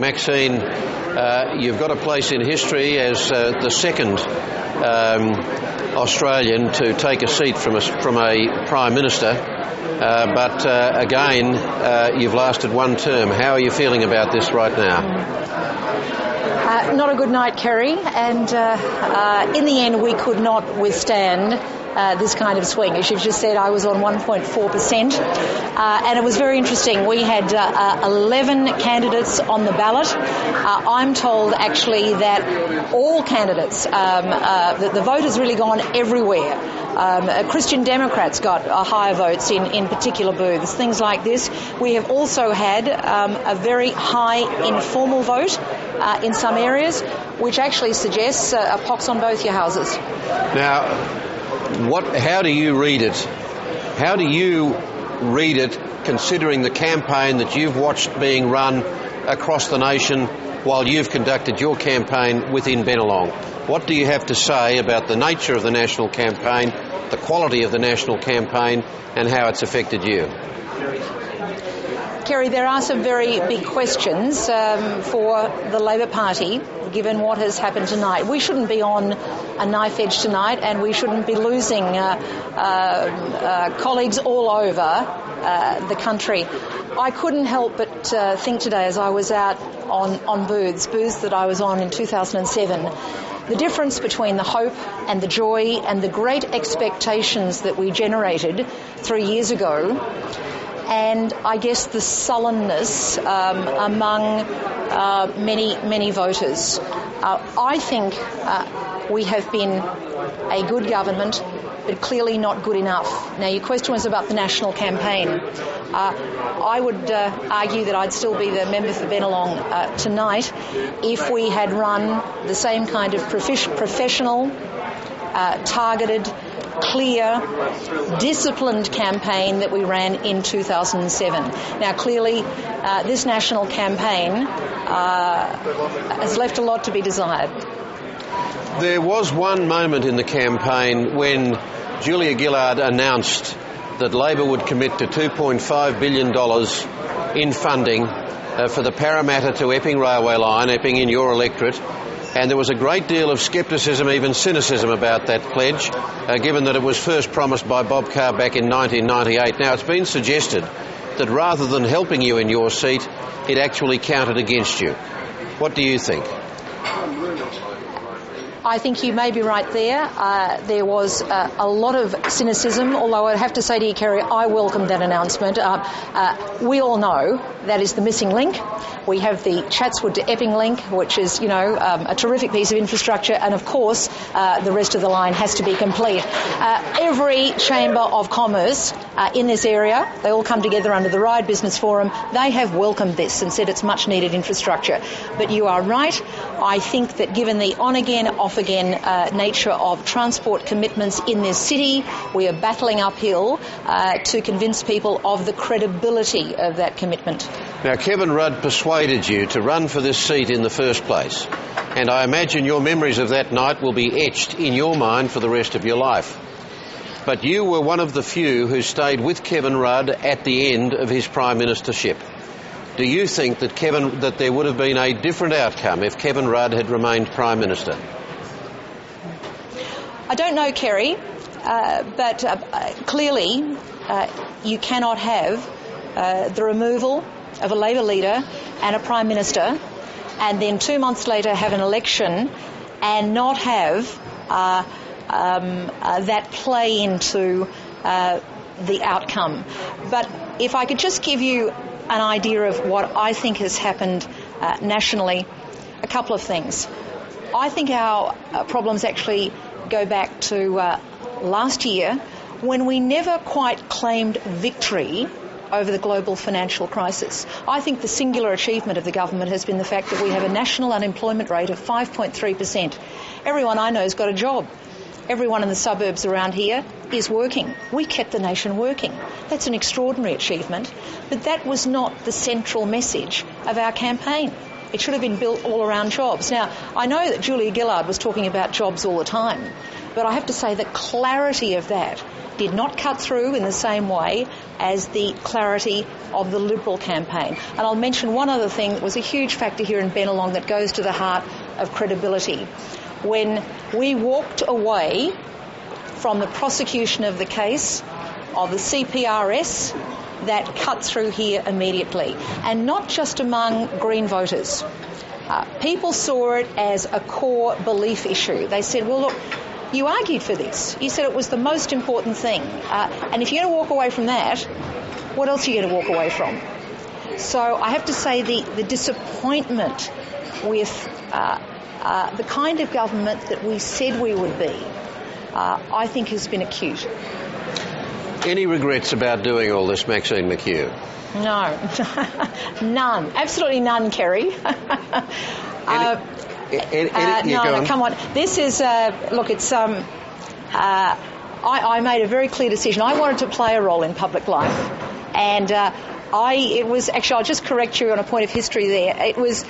Maxine, you've got a place in history as the second Australian to take a seat from a Prime Minister, but again, you've lasted one term. How are you feeling about this right now? Not a good night, Kerry, and in the end we could not withstand this kind of swing. As you've just said, I was on 1.4%, and it was very interesting. We had 11 candidates on the ballot. I'm told actually that all candidates, the vote has really gone everywhere. Christian Democrats got higher votes in particular booths, things like this. We have also had a very high informal vote in some areas, which actually suggests a pox on both your houses. Now, how do you read it? How do you read it, considering the campaign that you've watched being run across the nation while you've conducted your campaign within Bennelong? What do you have to say about the nature of the national campaign, the quality of the national campaign, and how it's affected you? Kerry, there are some very big questions for the Labor Party, given what has happened tonight. We shouldn't be on a knife edge tonight, and we shouldn't be losing colleagues all over the country. I couldn't help but think today, as I was out on booths that I was on in 2007, the difference between the hope and the joy and the great expectations that we generated 3 years ago, and I guess the sullenness among many voters. I think we have been a good government, but clearly not good enough. Now, your question was about the national campaign. I would argue that I'd still be the member for Bennelong tonight if we had run the same kind of professional, targeted, clear, disciplined campaign that we ran in 2007. Now, clearly, this national campaign has left a lot to be desired. There was one moment in the campaign when Julia Gillard announced that Labor would commit to $2.5 billion in funding for the Parramatta to Epping railway line, Epping in your electorate. And there was a great deal of scepticism, even cynicism about that pledge, given that it was first promised by Bob Carr back in 1998. Now, it's been suggested that rather than helping you in your seat, it actually counted against you. What do you think? I think you may be right there. There was a lot of cynicism, although I'd have to say to you, Kerry, I welcome that announcement. We all know that is the missing link. We have the Chatswood to Epping link, which is, a terrific piece of infrastructure, and of course, the rest of the line has to be complete. Every Chamber of Commerce in this area, they all come together under the Ryde Business Forum, they have welcomed this and said it's much needed infrastructure. But you are right. I think that given the on-again, off-again nature of transport commitments in this city, we are battling uphill to convince people of the credibility of that commitment. Now, Kevin Rudd persuaded you to run for this seat in the first place, and I imagine your memories of that night will be etched in your mind for the rest of your life. But you were one of the few who stayed with Kevin Rudd at the end of his Prime Ministership. Do you think that there would have been a different outcome if Kevin Rudd had remained Prime Minister? I don't know, Kerry, but clearly you cannot have the removal of a Labor leader and a Prime Minister and then 2 months later have an election and not have that play into the outcome. But if I could just give you an idea of what I think has happened nationally, a couple of things. I think our problems actually go back to last year when we never quite claimed victory over the global financial crisis. I think the singular achievement of the government has been the fact that we have a national unemployment rate of 5.3%. Everyone I know has got a job. Everyone in the suburbs around here is working. We kept the nation working. That's an extraordinary achievement, but that was not the central message of our campaign. It should have been built all around jobs. Now, I know that Julia Gillard was talking about jobs all the time, But I have to say the clarity of that did not cut through in the same way as the clarity of the Liberal campaign. And I'll mention one other thing that was a huge factor here in Bennelong that goes to the heart of credibility. When we walked away from the prosecution of the case of the CPRS, that cut through here immediately. And not just among Green voters. People saw it as a core belief issue. They said, well, look, you argued for this. You said it was the most important thing. And if you're going to walk away from that, what else are you going to walk away from? So I have to say the disappointment with the kind of government that we said we would be, I think has been acute. Any regrets about doing all this, Maxine McKew? No. None. Absolutely none, Kerry. No, come on. This is, look, it's, I made a very clear decision. I wanted to play a role in public life. And it was, actually, I'll just correct you on a point of history there. It was